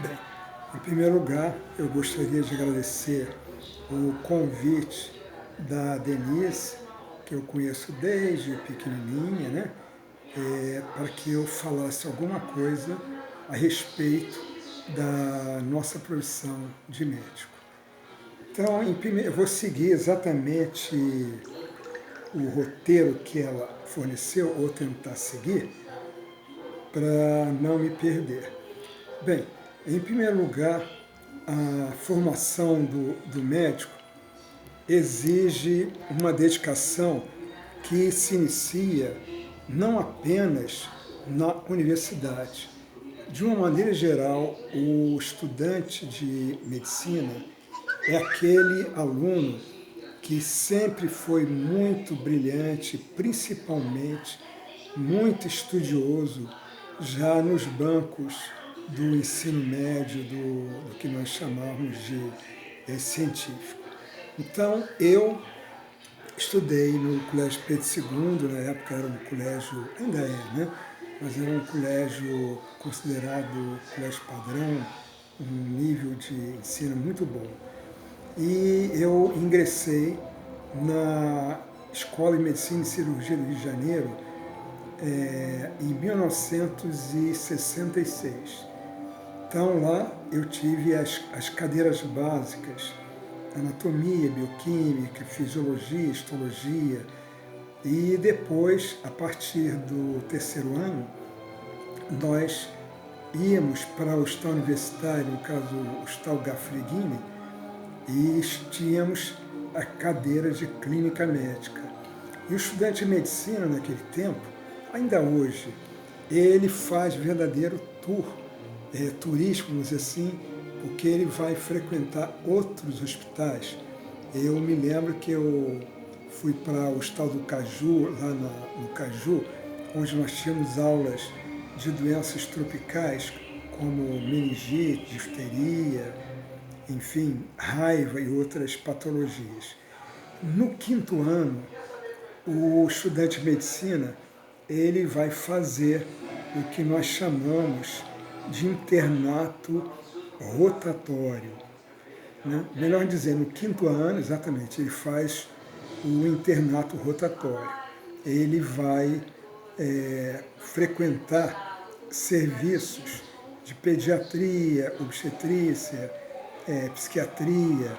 Bem, em primeiro lugar, eu gostaria de agradecer o convite da Denise, que eu conheço desde pequenininha, né? Para que eu falasse alguma coisa a respeito da nossa profissão de médico. Então, eu vou seguir exatamente o roteiro que ela forneceu, ou tentar seguir, para não me perder. Bem, em primeiro lugar, a formação do médico exige uma dedicação que se inicia não apenas na universidade. De uma maneira geral, o estudante de medicina é aquele aluno que sempre foi muito brilhante, principalmente muito estudioso, já nos bancos do ensino médio, do que nós chamamos de científico. Então, eu estudei no Colégio Pedro II, na época era um colégio, ainda é, né? Mas era um colégio considerado colégio padrão, um nível de ensino muito bom. E eu ingressei na Escola de Medicina e Cirurgia do Rio de Janeiro em 1966. Então lá eu tive as cadeiras básicas, anatomia, bioquímica, fisiologia, histologia, e depois, a partir do terceiro ano, nós íamos para o hospital universitário, no caso o Hospital Gafreguini, e tínhamos a cadeira de clínica médica. E o estudante de medicina naquele tempo, ainda hoje, ele faz verdadeiro tour turístico, vamos dizer assim, porque ele vai frequentar outros hospitais. Eu me lembro que eu fui para o Hospital do Caju, lá no Caju, onde nós tínhamos aulas de doenças tropicais, como meningite, difteria, enfim, raiva e outras patologias. No quinto ano, o estudante de medicina ele vai fazer o que nós chamamos de internato rotatório. Né? Melhor dizendo, no quinto ano, exatamente, ele faz o internato rotatório. Ele vai frequentar serviços de pediatria, obstetrícia, psiquiatria.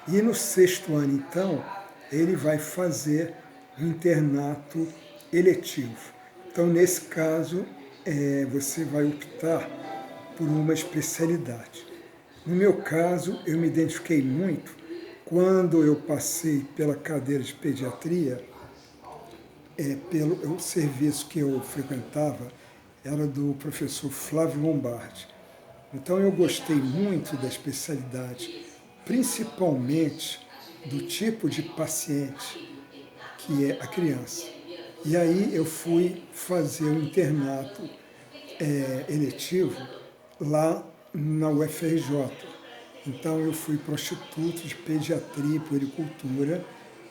E no sexto ano, então, ele vai fazer o internato eletivo. Então, nesse caso, você vai optar por uma especialidade. No meu caso, eu me identifiquei muito quando eu passei pela cadeira de pediatria, pelo serviço que eu frequentava era do professor Flávio Lombardi. Então eu gostei muito da especialidade, principalmente do tipo de paciente que é a criança. E aí eu fui fazer o internato eletivo lá na UFRJ. Então eu fui para o Instituto de Pediatria e Puericultura,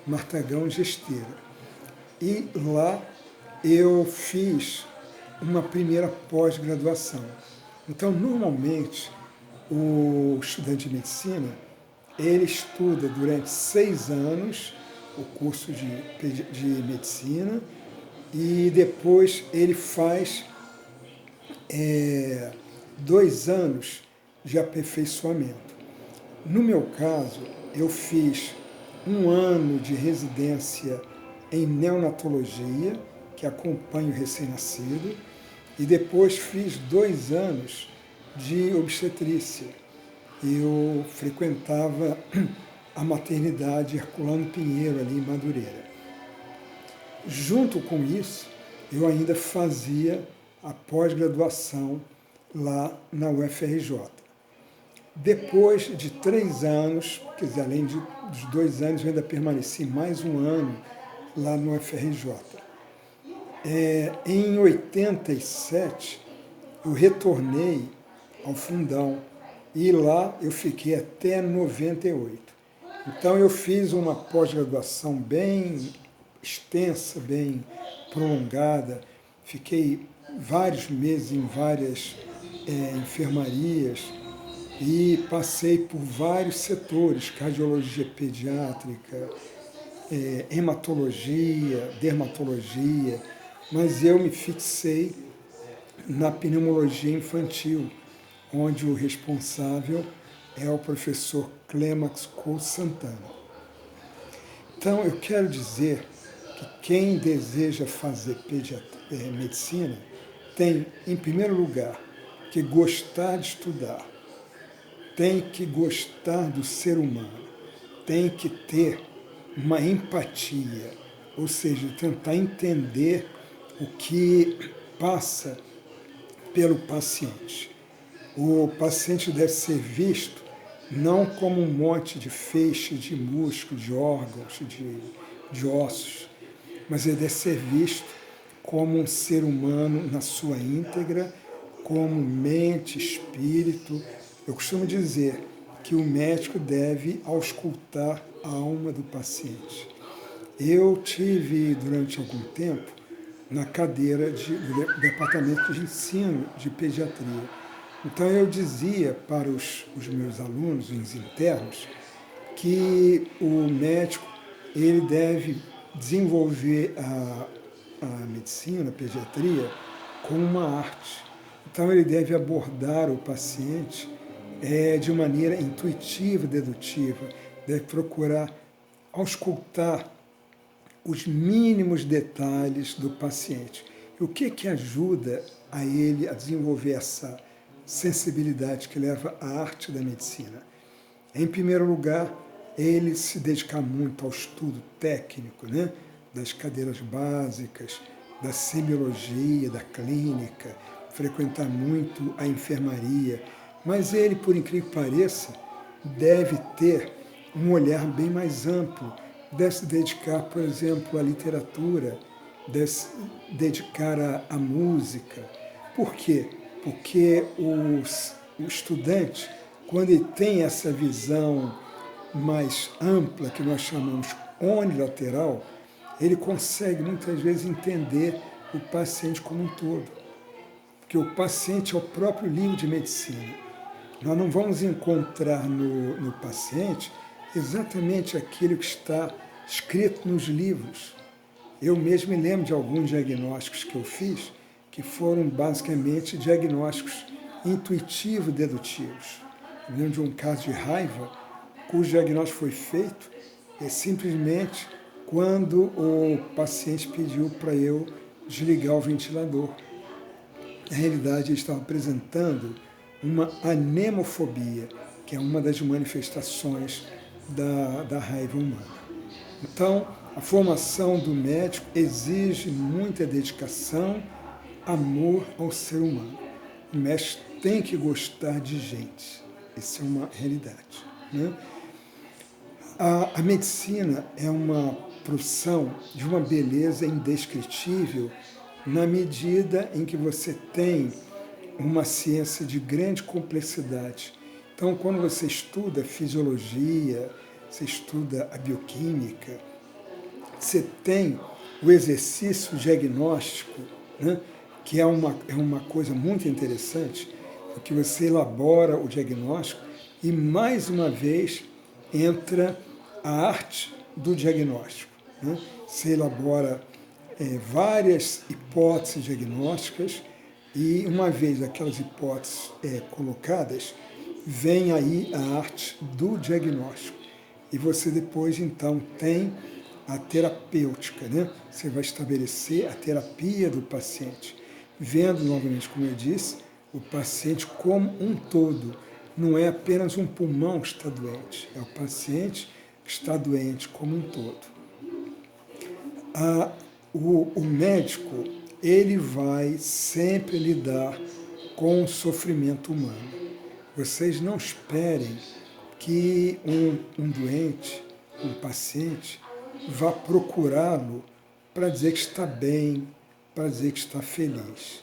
Martagão de Esteira. E lá eu fiz uma primeira pós-graduação. Então, normalmente, o estudante de medicina, ele estuda durante 6 anos o curso de medicina e depois ele faz 2 anos de aperfeiçoamento. No meu caso, eu fiz 1 ano de residência em neonatologia, que acompanha o recém-nascido, e depois fiz 2 anos de obstetrícia. Eu frequentava a maternidade Herculano Pinheiro, ali em Madureira. Junto com isso, eu ainda fazia a pós-graduação lá na UFRJ. Depois de 3 anos, quer dizer, além dos 2 anos, eu ainda permaneci mais 1 ano lá no UFRJ. Em 87, eu retornei ao Fundão e lá eu fiquei até 98. Então eu fiz uma pós-graduação bem extensa, bem prolongada, fiquei vários meses em várias enfermarias, e passei por vários setores, cardiologia pediátrica, hematologia, dermatologia, mas eu me fixei na pneumologia infantil, onde o responsável é o professor Clêmax Couto Santana. Então, eu quero dizer que quem deseja fazer medicina tem, em primeiro lugar, que gostar de estudar, tem que gostar do ser humano, tem que ter uma empatia, ou seja, tentar entender o que passa pelo paciente. O paciente deve ser visto não como um monte de feixes de músculos, de órgãos, de ossos, mas ele deve ser visto como um ser humano na sua íntegra, como mente, espírito. Eu costumo dizer que o médico deve auscultar a alma do paciente. Eu tive, durante algum tempo, na cadeira do departamento de ensino de pediatria. Então eu dizia para os meus alunos, os internos, que o médico ele deve desenvolver a medicina, a pediatria, como uma arte. Então ele deve abordar o paciente de maneira intuitiva, dedutiva, deve procurar auscultar os mínimos detalhes do paciente. E o que ajuda a ele a desenvolver essa sensibilidade que leva à arte da medicina? Em primeiro lugar, ele se dedicar muito ao estudo técnico, né? Das cadeiras básicas, da semiologia, da clínica, frequentar muito a enfermaria. Mas ele, por incrível que pareça, deve ter um olhar bem mais amplo, deve se dedicar, por exemplo, à literatura, deve se dedicar à música. Por quê? Porque o estudante, quando ele tem essa visão mais ampla, que nós chamamos unilateral, ele consegue muitas vezes entender o paciente como um todo. Porque o paciente é o próprio livro de medicina. Nós não vamos encontrar no paciente exatamente aquilo que está escrito nos livros. Eu mesmo me lembro de alguns diagnósticos que eu fiz, que foram basicamente diagnósticos intuitivo-dedutivos. Eu lembro de um caso de raiva, cujo diagnóstico foi feito simplesmente quando o paciente pediu para eu desligar o ventilador. Na realidade, ele estava apresentando uma anemofobia, que é uma das manifestações da raiva humana. Então, a formação do médico exige muita dedicação, amor ao ser humano. O médico tem que gostar de gente. Isso é uma realidade, né? A medicina é uma profissão de uma beleza indescritível na medida em que você tem uma ciência de grande complexidade. Então, quando você estuda fisiologia, você estuda a bioquímica, você tem o exercício diagnóstico, né, que é uma coisa muito interessante, porque você elabora o diagnóstico e, mais uma vez, entra a arte do diagnóstico, né? Você elabora várias hipóteses diagnósticas e, uma vez aquelas hipóteses colocadas, vem aí a arte do diagnóstico. E você depois, então, tem a terapêutica, né? Você vai estabelecer a terapia do paciente, vendo, novamente, como eu disse, o paciente como um todo. Não é apenas um pulmão que está doente, é o paciente que está doente como um todo. O médico, ele vai sempre lidar com o sofrimento humano. Vocês não esperem que um doente, um paciente, vá procurá-lo para dizer que está bem, para dizer que está feliz.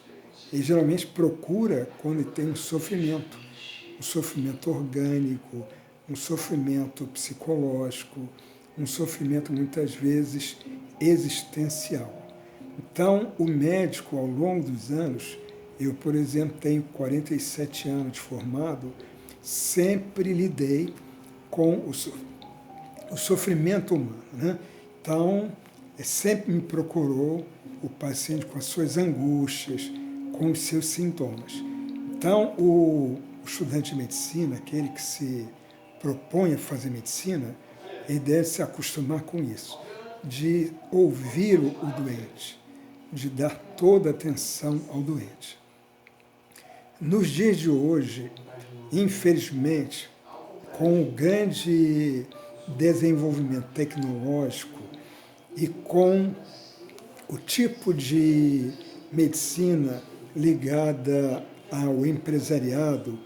Ele geralmente procura quando tem um sofrimento orgânico, um sofrimento psicológico, um sofrimento muitas vezes existencial. Então, o médico, ao longo dos anos, eu, por exemplo, tenho 47 anos de formado, sempre lidei com o sofrimento humano, né? Então, sempre me procurou o paciente com as suas angústias, com os seus sintomas. Então, o estudante de medicina, aquele que se propõe a fazer medicina, ele deve se acostumar com isso, de ouvir o doente, de dar toda a atenção ao doente. Nos dias de hoje, infelizmente, com o grande desenvolvimento tecnológico e com o tipo de medicina ligada ao empresariado,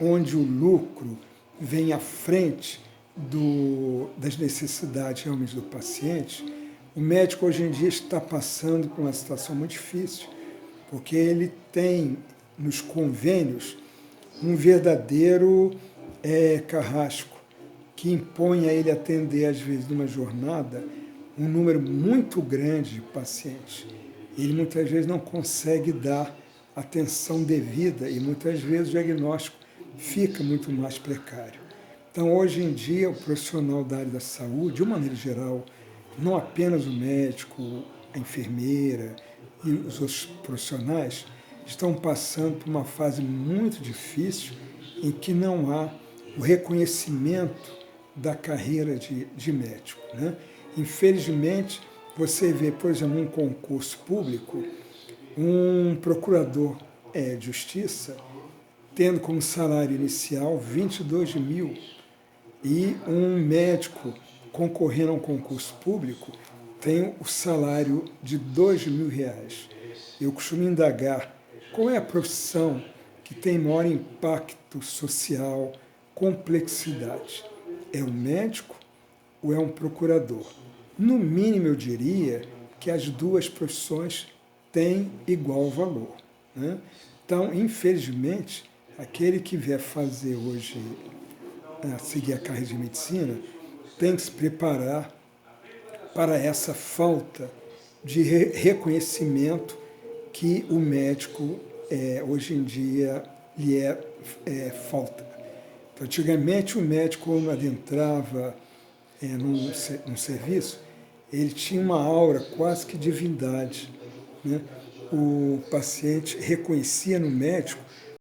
onde o lucro vem à frente das necessidades realmente do paciente, o médico hoje em dia está passando por uma situação muito difícil, porque ele tem nos convênios um verdadeiro carrasco, que impõe a ele atender, às vezes, numa jornada, um número muito grande de pacientes. Ele muitas vezes não consegue dar atenção devida e muitas vezes o diagnóstico fica muito mais precário. Então, hoje em dia, o profissional da área da saúde, de uma maneira geral, não apenas o médico, a enfermeira e os outros profissionais, estão passando por uma fase muito difícil em que não há o reconhecimento da carreira de médico, né? Infelizmente, você vê, por exemplo, um concurso público, um procurador de justiça tendo como salário inicial 22 mil e um médico concorrendo a um concurso público tem o salário de 2 mil reais. Eu costumo indagar qual é a profissão que tem maior impacto social, complexidade. É o médico ou é um procurador? No mínimo, eu diria que as duas profissões têm igual valor, né? Então, infelizmente, aquele que vier fazer hoje, seguir a carreira de medicina, tem que se preparar para essa falta de reconhecimento que o médico, hoje em dia, lhe falta. Então, antigamente, o médico, quando adentrava num serviço, ele tinha uma aura quase que divindade, né? O paciente reconhecia no médico